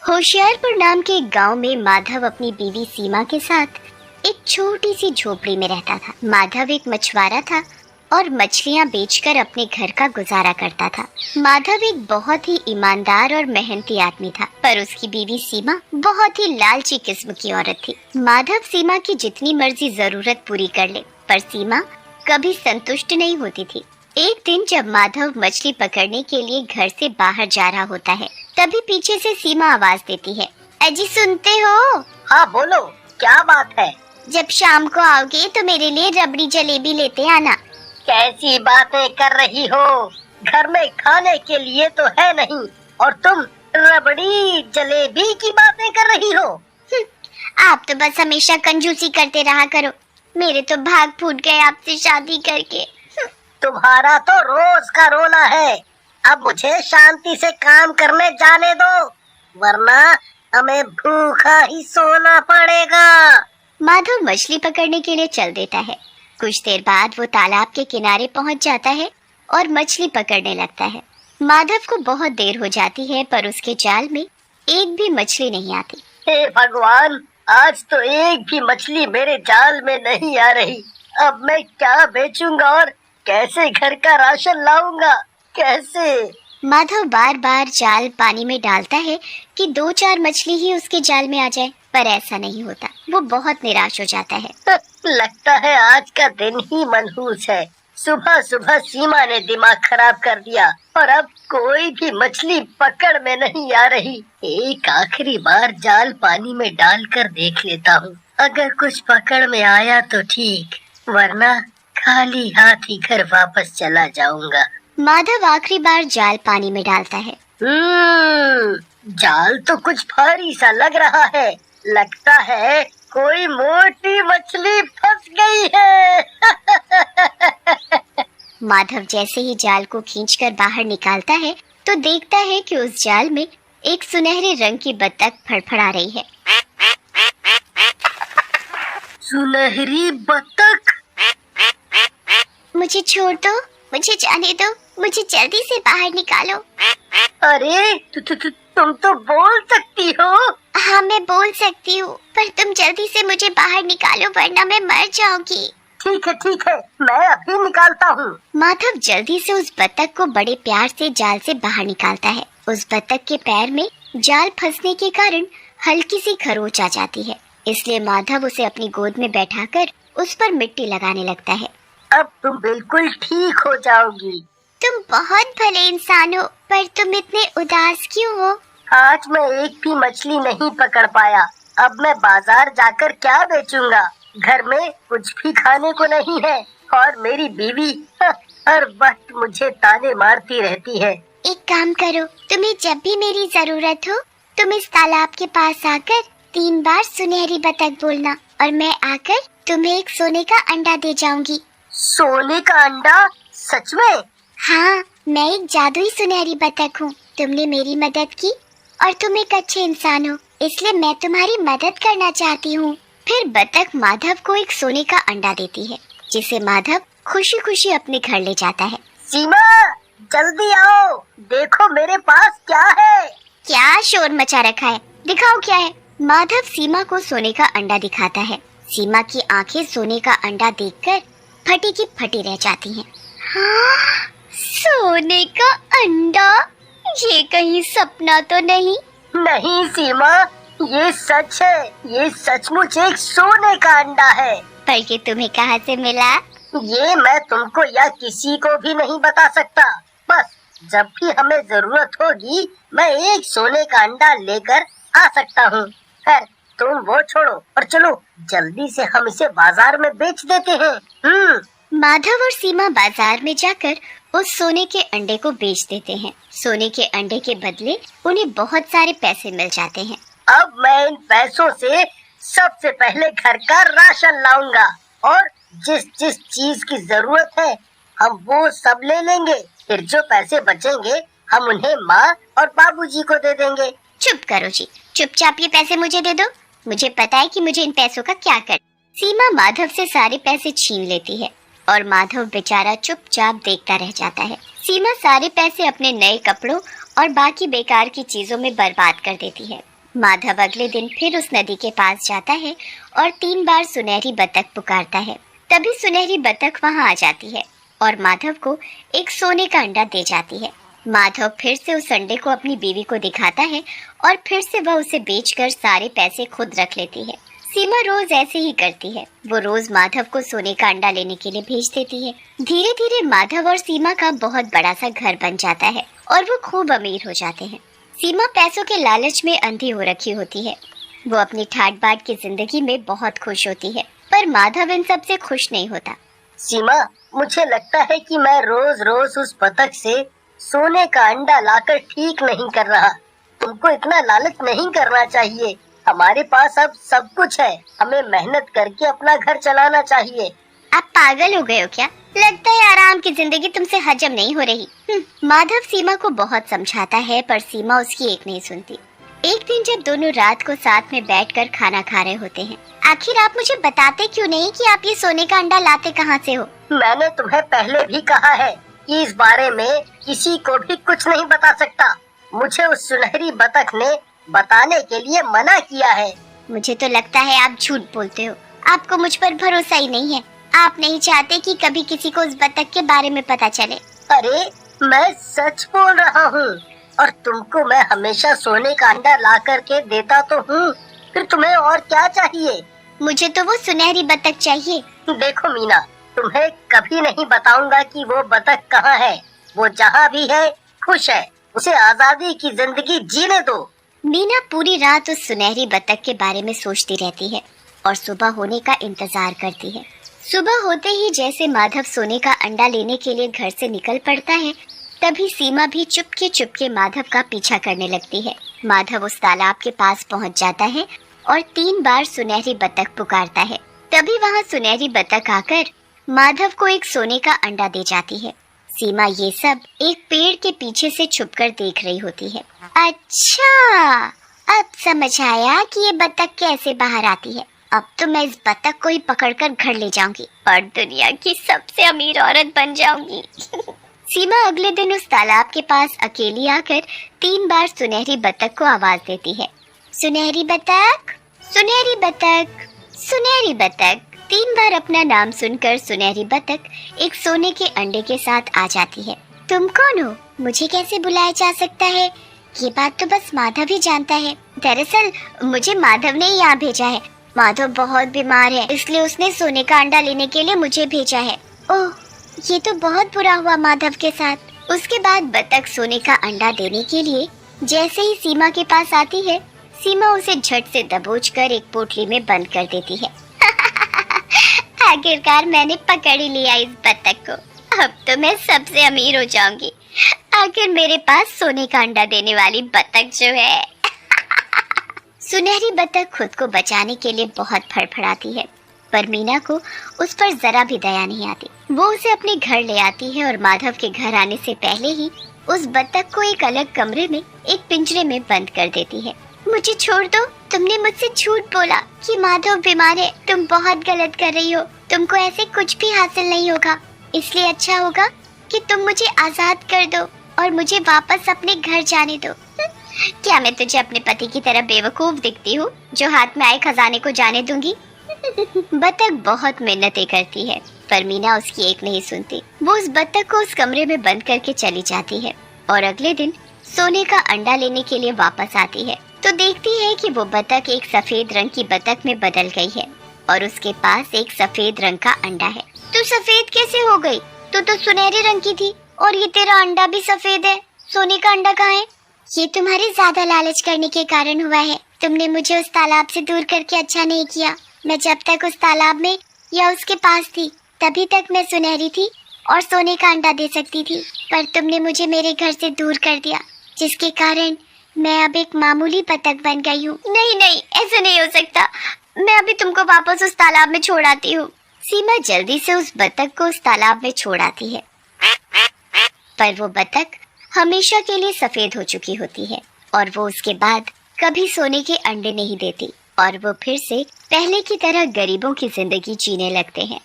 होशियारपुर नाम के एक गांव में माधव अपनी बीवी सीमा के साथ एक छोटी सी झोपड़ी में रहता था। माधव एक मछुआरा था और मछलियां बेचकर अपने घर का गुजारा करता था। माधव एक बहुत ही ईमानदार और मेहनती आदमी था, पर उसकी बीवी सीमा बहुत ही लालची किस्म की औरत थी। माधव सीमा की जितनी मर्जी जरूरत पूरी कर ले, पर सीमा कभी संतुष्ट नहीं होती थी। एक दिन जब माधव मछली पकड़ने के लिए घर से बाहर जा रहा होता है, तभी पीछे से सीमा आवाज देती है, अजी सुनते हो? हाँ बोलो, क्या बात है? जब शाम को आओगे तो मेरे लिए रबड़ी जलेबी लेते आना। कैसी बातें कर रही हो? घर में खाने के लिए तो है नहीं और तुम रबड़ी जलेबी की बातें कर रही हो। आप तो बस हमेशा कंजूसी करते रहा करो। मेरे तो भाग फूट गए आपसे शादी करके। तुम्हारा तो रोज का रोना है। अब मुझे शांति से काम करने जाने दो, वरना हमें भूखा ही सोना पड़ेगा। माधव मछली पकड़ने के लिए चल देता है। कुछ देर बाद वो तालाब के किनारे पहुंच जाता है और मछली पकड़ने लगता है। माधव को बहुत देर हो जाती है, पर उसके जाल में एक भी मछली नहीं आती। हे भगवान, आज तो एक भी मछली मेरे जाल में नहीं आ रही। अब मैं क्या बेचूंगा और कैसे घर का राशन लाऊंगा? कैसे? माधव बार बार जाल पानी में डालता है कि 2-4 मछली ही उसके जाल में आ जाए, पर ऐसा नहीं होता। वो बहुत निराश हो जाता है। लगता है आज का दिन ही मनहूस है। सुबह सुबह सीमा ने दिमाग खराब कर दिया और अब कोई भी मछली पकड़ में नहीं आ रही। एक आखिरी बार जाल पानी में डालकर देख लेता हूँ। अगर कुछ पकड़ में आया तो ठीक, वरना खाली हाथ ही घर वापस चला जाऊंगा। माधव आखिरी बार जाल पानी में डालता है। जाल तो कुछ भारी सा लग रहा है। लगता है कोई मोटी मछली फंस गई है। माधव जैसे ही जाल को खींचकर बाहर निकालता है तो देखता है कि उस जाल में एक सुनहरे रंग की बतख फड़फड़ा रही है। सुनहरी बतख? मुझे छोड़ दो, मुझे जाने दो, मुझे जल्दी से बाहर निकालो। अरे तुम तो बोल सकती हो। हाँ मैं बोल सकती हूँ, पर तुम जल्दी से मुझे बाहर निकालो वरना मैं मर जाऊंगी। ठीक है, मैं अभी निकालता हूँ। माधव जल्दी से उस बतख को बड़े प्यार से जाल से बाहर निकालता है। उस बतख के पैर में जाल फंसने के कारण हल्की सी खरोंच आ जाती है, इसलिए माधव उसे अपनी गोद में बैठाकर उस पर मिट्टी लगाने लगता है। अब तुम बिल्कुल ठीक हो जाओगी। तुम बहुत भले इंसान हो, पर तुम इतने उदास क्यों हो? आज मैं एक भी मछली नहीं पकड़ पाया। अब मैं बाजार जाकर क्या बेचूंगा? घर में कुछ भी खाने को नहीं है और मेरी बीवी हर वक्त मुझे ताने मारती रहती है। एक काम करो, तुम्हें जब भी मेरी जरूरत हो तुम इस तालाब के पास आकर 3 बार सुनहरी बतख बोलना और मैं आकर तुम्हें एक सोने का अंडा दे जाऊंगी। सोने का अंडा? सच में? हाँ, मैं एक जादुई सुनहरी बतख हूँ। तुमने मेरी मदद की और तुम एक अच्छे इंसान हो, इसलिए मैं तुम्हारी मदद करना चाहती हूँ। फिर बतख माधव को एक सोने का अंडा देती है, जिसे माधव खुशी खुशी अपने घर ले जाता है। सीमा, जल्दी आओ, देखो मेरे पास क्या है। क्या शोर मचा रखा है? दिखाओ क्या है। माधव सीमा को सोने का अंडा दिखाता है। सीमा की आंखें सोने का अंडा देखकर फटी की फटी रह जाती हैं। हाँ, सोने का अंडा? ये कहीं सपना तो नहीं? नहीं सीमा, ये सच है। ये सचमुच एक सोने का अंडा है। पर ये तुम्हें कहाँ से मिला? ये मैं तुमको या किसी को भी नहीं बता सकता। बस जब भी हमें जरूरत होगी मैं एक सोने का अंडा लेकर आ सकता हूँ। खैर तुम वो छोड़ो और चलो जल्दी से हम इसे बाजार में बेच देते हैं। माधव और सीमा बाजार में जाकर उस सोने के अंडे को बेच देते हैं। सोने के अंडे के बदले उन्हें बहुत सारे पैसे मिल जाते हैं। अब मैं इन पैसों से सबसे पहले घर का राशन लाऊंगा और जिस जिस चीज की जरूरत है हम वो सब ले लेंगे। फिर जो पैसे बचेंगे हम उन्हें माँ और बाबूजी को दे देंगे। चुप करो जी, चुपचाप ये पैसे मुझे दे दो। मुझे पता है कि मुझे इन पैसों का क्या कर। सीमा माधव से सारे पैसे छीन लेती है और माधव बेचारा चुपचाप देखता रह जाता है। सीमा सारे पैसे अपने नए कपड़ों और बाकी बेकार की चीजों में बर्बाद कर देती है। माधव अगले दिन फिर उस नदी के पास जाता है और 3 बार सुनहरी बतख पुकारता है। तभी सुनहरी बतख वहां आ जाती है और माधव को एक सोने का अंडा दे जाती है। माधव फिर से उस अंडे को अपनी बीवी को दिखाता है और फिर से वह उसे बेचकर सारे पैसे खुद रख लेती है। सीमा रोज ऐसे ही करती है। वो रोज माधव को सोने का अंडा लेने के लिए भेज देती है। धीरे धीरे माधव और सीमा का बहुत बड़ा सा घर बन जाता है और वो खूब अमीर हो जाते हैं। सीमा पैसों के लालच में अंधी हो रखी होती है। वो अपनी ठाट बाट की जिंदगी में बहुत खुश होती है, पर माधव इन सब से खुश नहीं होता। सीमा, मुझे लगता है कि मैं रोज रोज उस बतख से सोने का अंडा लाकर ठीक नहीं कर रहा। तुमको इतना लालच नहीं करना चाहिए। हमारे पास अब सब कुछ है। हमें मेहनत करके अपना घर चलाना चाहिए। आप पागल हो गए हो क्या? लगता है आराम की जिंदगी तुमसे हजम नहीं हो रही। माधव सीमा को बहुत समझाता है, पर सीमा उसकी एक नहीं सुनती। एक दिन जब दोनों रात को साथ में बैठकर खाना खा रहे होते हैं, आखिर आप मुझे बताते क्यों नहीं कि आप ये सोने का अंडा लाते कहाँ से हो? मैंने तुम्हें पहले भी कहा है कि इस बारे में किसी को भी कुछ नहीं बता सकता। मुझे उस सुनहरी बतख ने बताने के लिए मना किया है। मुझे तो लगता है आप झूठ बोलते हो। आपको मुझ पर भरोसा ही नहीं है। आप नहीं चाहते कि कभी किसी को उस बतख के बारे में पता चले। अरे, मैं सच बोल रहा हूँ और तुमको मैं हमेशा सोने का अंडा ला करके देता तो हूँ। फिर तुम्हें और क्या चाहिए? मुझे तो वो सुनहरी बतख चाहिए। देखो मीना, तुम्हें कभी नहीं बताऊंगा कि वो बतख कहाँ है। वो जहाँ भी है खुश है। उसे आजादी की जिंदगी जीने दो। मीना पूरी रात उस सुनहरी बतख के बारे में सोचती रहती है और सुबह होने का इंतजार करती है। सुबह होते ही जैसे माधव सोने का अंडा लेने के लिए घर से निकल पड़ता है, तभी सीमा भी चुपके माधव का पीछा करने लगती है। माधव उस तालाब के पास पहुंच जाता है और 3 बार सुनहरी बतख पुकारता है। तभी वहां सुनहरी बतख आकर माधव को एक सोने का अंडा दे जाती है। सीमा ये सब एक पेड़ के पीछे से छुपकर देख रही होती है। अच्छा, अब समझ आया कि ये बतख कैसे बाहर आती है। अब तो मैं इस बतख को ही पकड़कर घर ले जाऊंगी और दुनिया की सबसे अमीर औरत बन जाऊंगी। सीमा अगले दिन उस तालाब के पास अकेली आकर 3 बार सुनहरी बतख को आवाज देती है। सुनहरी बतख, सुनहरी बतख, सुनहरी बतख। 3 बार अपना नाम सुनकर सुनहरी बतख एक सोने के अंडे के साथ आ जाती है। तुम कौन हो? मुझे कैसे बुलाया जा सकता है? ये बात तो बस माधव ही जानता है। दरअसल मुझे माधव ने यहाँ भेजा है। माधव बहुत बीमार है, इसलिए उसने सोने का अंडा लेने के लिए मुझे भेजा है। ओह, ये तो बहुत बुरा हुआ माधव के साथ। उसके बाद बतख सोने का अंडा देने के लिए जैसे ही सीमा के पास आती है, सीमा उसे झट से दबोचकर एक पोटली में बंद कर देती है। आखिरकार मैंने पकड़ ही लिया इस बतख को। अब तो मैं सबसे अमीर हो जाऊंगी। आखिर मेरे पास सोने का अंडा देने वाली बतख जो है। सुनहरी बतख खुद को बचाने के लिए बहुत फड़फड़ाती है, पर मीना को उस पर जरा भी दया नहीं आती। वो उसे अपने घर ले आती है और माधव के घर आने से पहले ही उस बतख को एक अलग कमरे में एक पिंजरे में बंद कर देती है। मुझे छोड़ दो। तुमने मुझसे झूठ बोला कि माधव बीमार है। तुम बहुत गलत कर रही हो। तुमको ऐसे कुछ भी हासिल नहीं होगा। इसलिए अच्छा होगा कि तुम मुझे आजाद कर दो और मुझे वापस अपने घर जाने दो। क्या मैं तुझे अपने पति की तरह बेवकूफ दिखती हूँ जो हाथ में आए खजाने को जाने दूंगी? बतख बहुत मेहनतें करती है, पर मीना उसकी एक नहीं सुनती। वो उस बतख को उस कमरे में बंद करके चली जाती है और अगले दिन सोने का अंडा लेने के लिए वापस आती है तो देखती है कि वो बतख एक सफेद रंग की बतख में बदल गई है और उसके पास एक सफेद रंग का अंडा है। तू सफेद कैसे हो गई? तू तो सुनहरे रंग की थी और ये तेरा अंडा भी सफेद है। सोने का अंडा कहाँ है? ये तुम्हारे ज्यादा लालच करने के कारण हुआ है। तुमने मुझे उस तालाब से दूर करके अच्छा नहीं किया। मैं जब तक उस तालाब में या उसके पास थी तभी तक मैं सुनहरी थी और सोने का अंडा दे सकती थी, पर तुमने मुझे मेरे घर से दूर कर दिया, जिसके कारण मैं अब एक मामूली बतख बन गई हूँ। नहीं नहीं, ऐसा नहीं हो सकता। मैं अभी तुमको वापस उस तालाब में छोड़ आती हूँ। सीमा जल्दी से उस बतख को उस तालाब में छोड़ आती है, पर वो बतख हमेशा के लिए सफेद हो चुकी होती है और वो उसके बाद कभी सोने के अंडे नहीं देती और वो फिर से पहले की तरह गरीबों की जिंदगी जीने लगते हैं।